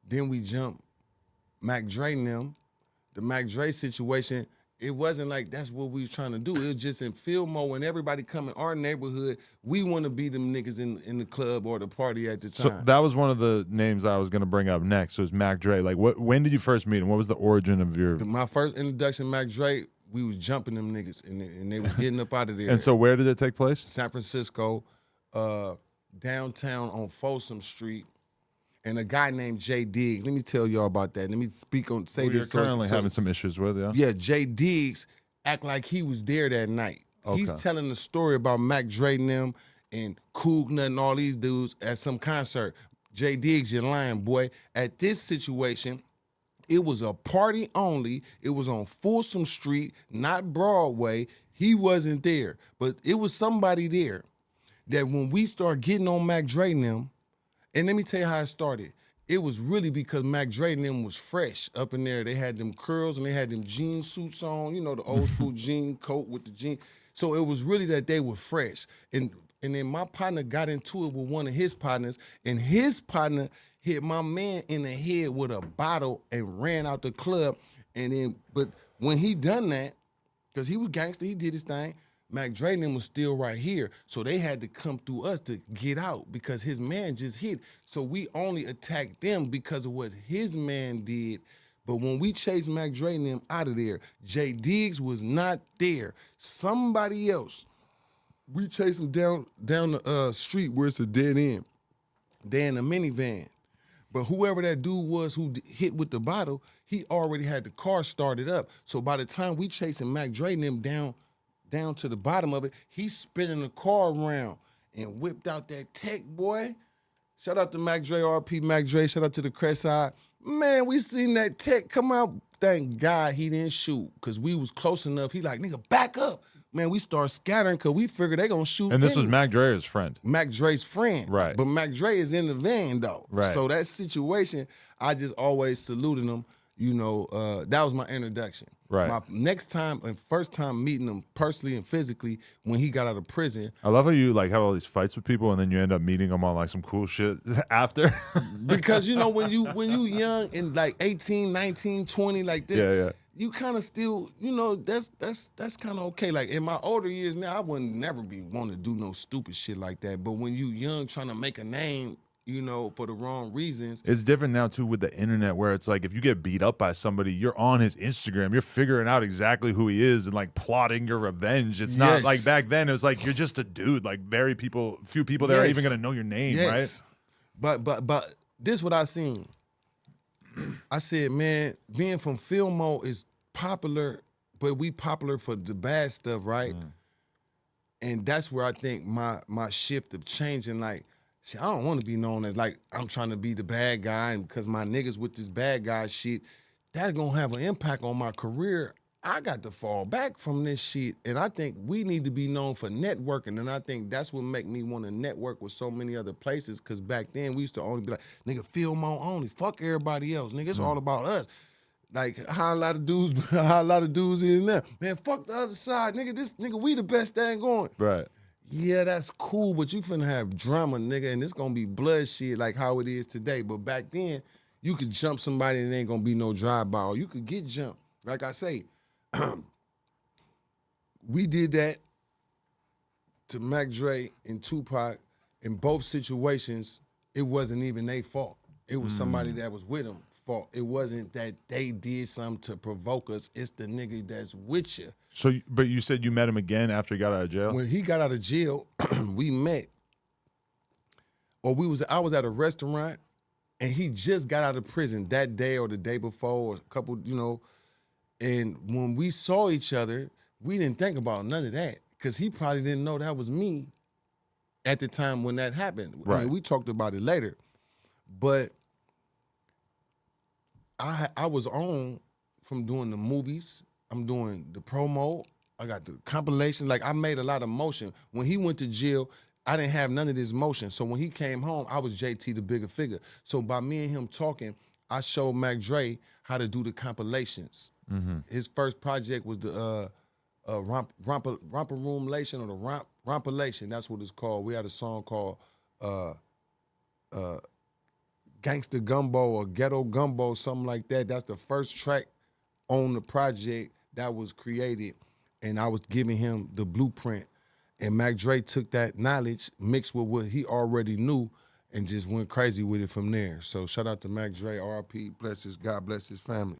Then we jump Mac Dre and them. The Mac Dre situation, it wasn't like that's what we was trying to do. It was just in Fillmore, when everybody come in our neighborhood, we want to be them niggas in the club or the party at the time. So that was one of the names I was going to bring up next. Was Mac Dre. Like, when did you first meet him? What was the origin of your... My first introduction, Mac Dre, we was jumping them niggas, and they was getting up out of there. And so where did it take place? San Francisco, downtown on Folsom Street. And a guy named Jay Diggs. Let me tell y'all about that. Let me speak on, say this. You're currently having some issues with, yeah? Yeah, Jay Diggs act like he was there that night. Okay. He's telling the story about Mac Dre and them and Coog Nut and all these dudes at some concert. Jay Diggs, you're lying, boy. At this situation, it was a party only. It was on Folsom Street, not Broadway. He wasn't there. But it was somebody there that when we start getting on Mac Dre and them, and let me tell you how it started. It was really because Mac Dre and them was fresh up in there. They had them curls and they had them jean suits on, you know, the old school jean coat with the jean. So it was really that they were fresh. And then my partner got into it with one of his partners, and his partner hit my man in the head with a bottle and ran out the club. And then, but when he done that, because he was gangster, he did his thing, Mac Dre and them was still right here. So they had to come through us to get out because his man just hit. So we only attacked them because of what his man did. But when we chased Mac Dre and them out of there, Jay Diggs was not there. Somebody else. We chased him down the street where it's a dead end. They're in a minivan. But whoever that dude was who hit with the bottle, he already had the car started up. So by the time we chasing Mac Dre and them down to the bottom of it, he's spinning the car around and whipped out that tech, boy. Shout out to Mac Dre, RP Mac Dre. Shout out to the Crest Side. Man, we seen that tech come out. Thank God he didn't shoot, because we was close enough. He like, nigga, back up. Man, we start scattering because we figured they gonna shoot. And this was Mac Dre's friend. Mac Dre's friend. Right. But Mac Dre is in the van, though. Right. So that situation, I just always saluted him. You know, that was my introduction. Right. My next time and first time meeting him personally and physically when he got out of prison. I love how you like have all these fights with people and then you end up meeting them on like some cool shit after. Because you know when you young and like 18, 19, 20 like this, yeah. You kind of still, you know, that's kind of okay. Like in my older years now, I wouldn't never be want to do no stupid shit like that. But when you young trying to make a name, you know, for the wrong reasons. It's different now, too, with the internet, where it's like if you get beat up by somebody, you're on his Instagram. You're figuring out exactly who he is and, like, plotting your revenge. It's not like back then. It was like you're just a dude. Like, few people that are even going to know your name, right? But this is what I seen. I said, man, being from Fillmore is popular, but we popular for the bad stuff, right? And that's where I think my shift of changing, like, see, I don't want to be known as like I'm trying to be the bad guy, and because my niggas with this bad guy shit, that's gonna have an impact on my career. I got to fall back from this shit, and I think we need to be known for networking, and I think that's what make me want to network with so many other places, because back then we used to only be like, nigga, Fillmore only, fuck everybody else, nigga, it's all about us. Like how a lot of dudes is now. Man, fuck the other side, nigga, we the best thing going. Right. Yeah, that's cool, but you finna have drama, nigga, and it's gonna be bloodshed like how it is today. But back then, you could jump somebody and it ain't gonna be no drive-by, or you could get jumped. Like I say, we did that to Mac Dre and Tupac. In both situations, it wasn't even their fault. It was somebody that was with them fault. It wasn't that they did something to provoke us. It's the nigga that's with you. So, but you said you met him again after he got out of jail? When he got out of jail, we met. Or I was at a restaurant, and he just got out of prison that day or the day before, or a couple, you know. And when we saw each other, we didn't think about none of that, because he probably didn't know that was me at the time when that happened. Right. I mean, we talked about it later. But I was on from doing the movies. I'm doing the promo. I got the compilation. Like, I made a lot of motion. When he went to jail, I didn't have none of this motion. So when he came home, I was T the Bigga Figga. So by me and him talking, I showed Mac Dre how to do the compilations. His first project was the RomperRoomlation, or the Romperlation. That's what it's called. We had a song called Gangsta Gumbo or Ghetto Gumbo, something like that. That's the first track on the project that was created, and I was giving him the blueprint. And Mac Dre took that knowledge, mixed with what he already knew, and just went crazy with it from there. So shout out to Mac Dre, R.I.P., God bless his family.